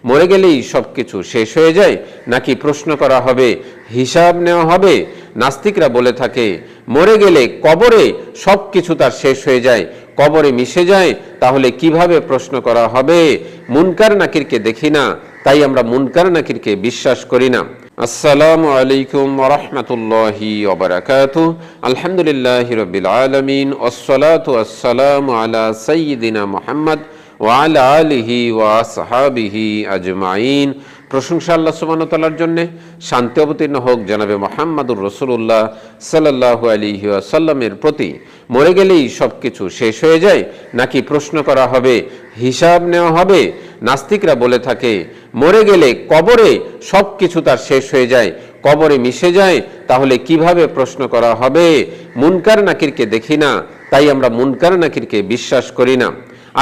মরে গেলেই সবকিছু শেষ হয়ে যায়, নাকি প্রশ্ন করা হবে, হিসাব নেওয়া হবে? নাস্তিকরা বলে থাকে মরে গেলে কবরে সবকিছু তার শেষ হয়ে যায়, কবরে মিশে যায়, তাহলে কিভাবে প্রশ্ন করা হবে? মুনকার নাকিরকে দেখি না, তাই আমরা মুনকার নাকিরকে বিশ্বাস করি না। আসসালামু আলাইকুম ওয়া রাহমাতুল্লাহি ওয়া বারাকাতুহু। আলহামদুলিল্লাহি রাব্বিল আলামিন ওয়াসসালাতু ওয়াসসালামু আলা সাইয়্যিদিনা মুহাম্মদ ওয়া আলা আলিহি ওয়া আসহাবিহি আজমাইন। প্রশংসা আল্লাহ সুবহানাহু ওয়া তাআলার জন্য, শান্তি অবতীর্ণ হোক জনাবে মুহাম্মদুর রাসূলুল্লাহ সাল্লাল্লাহু আলাইহি ওয়াসাল্লামের প্রতি। মরে গেলেই সবকিছু শেষ হয়ে যায়, নাকি প্রশ্ন করা হবে, হিসাব নেওয়া হবে? নাস্তিকরা বলে থাকে মরে গেলে কবরে সবকিছু তার শেষ হয়ে যায়, কবরে মিশে যায়, তাহলে কিভাবে প্রশ্ন করা হবে? মুনকার নাকিরকে দেখি না, তাই আমরা মুনকার নাকিরকে বিশ্বাস করি না।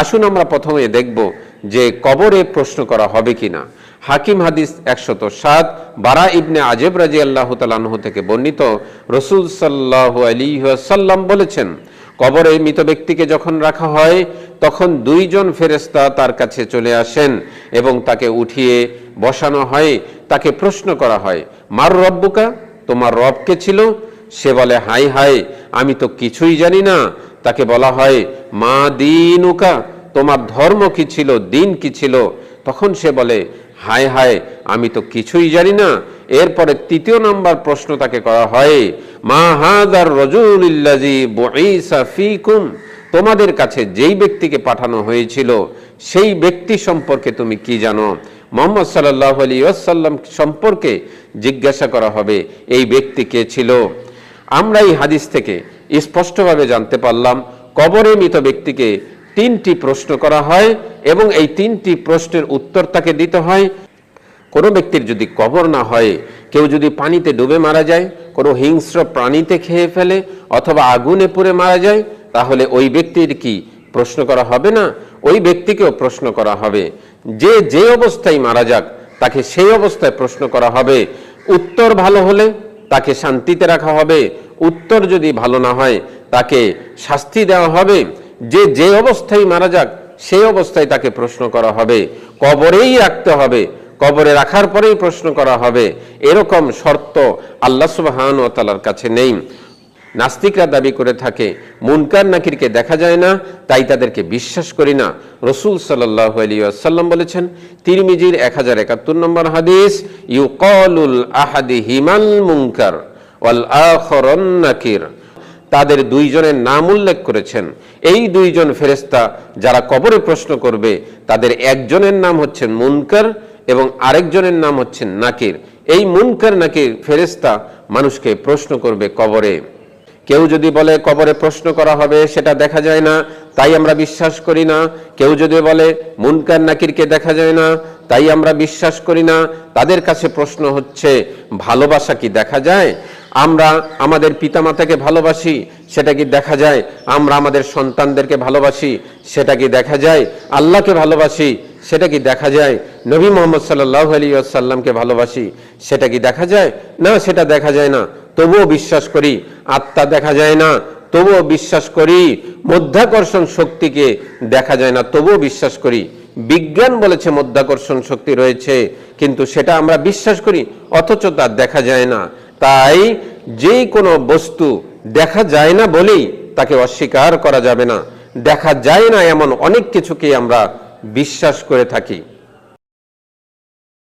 আসুন আমরা প্রথমে দেখব যে কবরে প্রশ্ন করা হবে কিনা। হাকিম হাদিস 107 বারা ইবনে আজেব রাদিয়াল্লাহু তাআলা আনহু থেকে বর্ণিত, রাসূল সাল্লাল্লাহু আলাইহি ওয়াসাল্লাম বলেছেন, কবরে মৃত ব্যক্তিকে যখন রাখা হয় তখন দুইজন ফেরেশতা তার কাছে চলে আসেন এবং তাকে উঠিয়ে বসানো হয়। তাকে প্রশ্ন করা হয়, মার রব্বুকা, তোমার রব কে ছিল? সে বলে, হাই হাই, আমি তো কিছুই জানি না। তাকে বলা হয়, মা দীনুকা, তোমার ধর্ম কি ছিল, দিন কি ছিল? তখন সে বলে, হায় হায়, আমি তো কিছুই জানি না। এরপরে তৃতীয় নাম্বার প্রশ্ন তাকে করা হয়, মা হাযার রাজুলিল্লাযী বুঈসা ফীকুম, তোমাদের কাছে যেই ব্যক্তিকে পাঠানো হয়েছিল সেই ব্যক্তি সম্পর্কে তুমি কি জানো? মুহাম্মদ সাল্লাল্লাহু আলাইহি ওয়াসাল্লাম সম্পর্কে জিজ্ঞাসা করা হবে, এই ব্যক্তি কে ছিল? আমরা এই হাদিস থেকে স্পষ্টভাবে জানতে পারলাম কবরে মৃত ব্যক্তিকে তিনটি প্রশ্ন করা হয় এবং এই তিনটি প্রশ্নের উত্তর তাকে দিতে হয়। কোনো ব্যক্তির যদি কবর না হয়, কেউ যদি পানিতে ডুবে মারা যায়, কোনো হিংস্র প্রাণীতে খেয়ে ফেলে অথবা আগুনে পুড়ে মারা যায়, তাহলে ওই ব্যক্তির কি প্রশ্ন করা হবে না? ওই ব্যক্তিকেও প্রশ্ন করা হবে। যে অবস্থায় মারা যাক তাকে সেই অবস্থায় প্রশ্ন করা হবে। উত্তর ভালো হলে তাকে শান্তিতে রাখা হবে, উত্তর যদি ভালো না হয় তাকে শাস্তি দেওয়া হবে। যে অবস্থায় মারা যাক সেই অবস্থায় তাকে প্রশ্ন করা হবে। কবরেই রাখতে হবে, কবরে রাখার পরেই প্রশ্ন করা হবে, এরকম শর্ত আল্লাহ সুবহানাহু ওয়া তাআলার কাছে নেই। নাস্তিকরা দাবি করে থাকে মুনকার নাকিরকে দেখা যায় না, তাই তাদেরকে বিশ্বাস করি না। রাসূল সাল্লাল্লাহু আলাইহি ওয়াসাল্লাম বলেছেন, তিরমিজির 1071 নম্বর হাদিস, ইউকালুল আহাদিহিমাল মুনকার ওয়াল আখারুন নাকির। তাদের দুইজনের নাম উল্লেখ করেছেন। এই দুইজন ফেরেশতা যারা কবরে প্রশ্ন করবে, তাদের একজনের নাম হচ্ছেন মুনকার এবং আরেকজনের নাম হচ্ছেন নাকির। এই মুনকার নাকির ফেরেশতা মানুষকে প্রশ্ন করবে কবরে। কেউ যদি বলে কবরে প্রশ্ন করা হবে সেটা দেখা যায় না, তাই আমরা বিশ্বাস করি না। কেউ যদি বলে মুনকার নাকিরকে দেখা যায় না, তাই আমরা বিশ্বাস করি না। তাদের কাছে প্রশ্ন হচ্ছে, ভালোবাসা কি দেখা যায়? আমরা আমাদের পিতামাতাকে ভালোবাসি, সেটা কি দেখা যায়? আমরা আমাদের সন্তানদেরকে ভালোবাসি, সেটা কি দেখা যায়? আল্লাহকে ভালোবাসি, সেটা কি দেখা যায়? নবী মুহাম্মদ সাল্লাল্লাহু আলাইহি ওয়াসাল্লামকে ভালোবাসি, সেটা কি দেখা যায়? না, সেটা দেখা যায় না, তবুও বিশ্বাস করি। আত্মা দেখা যায় না, তবুও বিশ্বাস করি। মধ্যাকর্ষণ শক্তিকে দেখা যায় না, তবুও বিশ্বাস করি। বিজ্ঞান বলেছে মধ্যাকর্ষণ শক্তি রয়েছে, কিন্তু সেটা আমরা বিশ্বাস করি, অথচ তা দেখা যায় না। তাই যে কোনো বস্তু দেখা যায় না বলেই তাকে অস্বীকার করা যাবে না। দেখা যায় না এমন অনেক কিছুকে আমরা বিশ্বাস করে থাকি।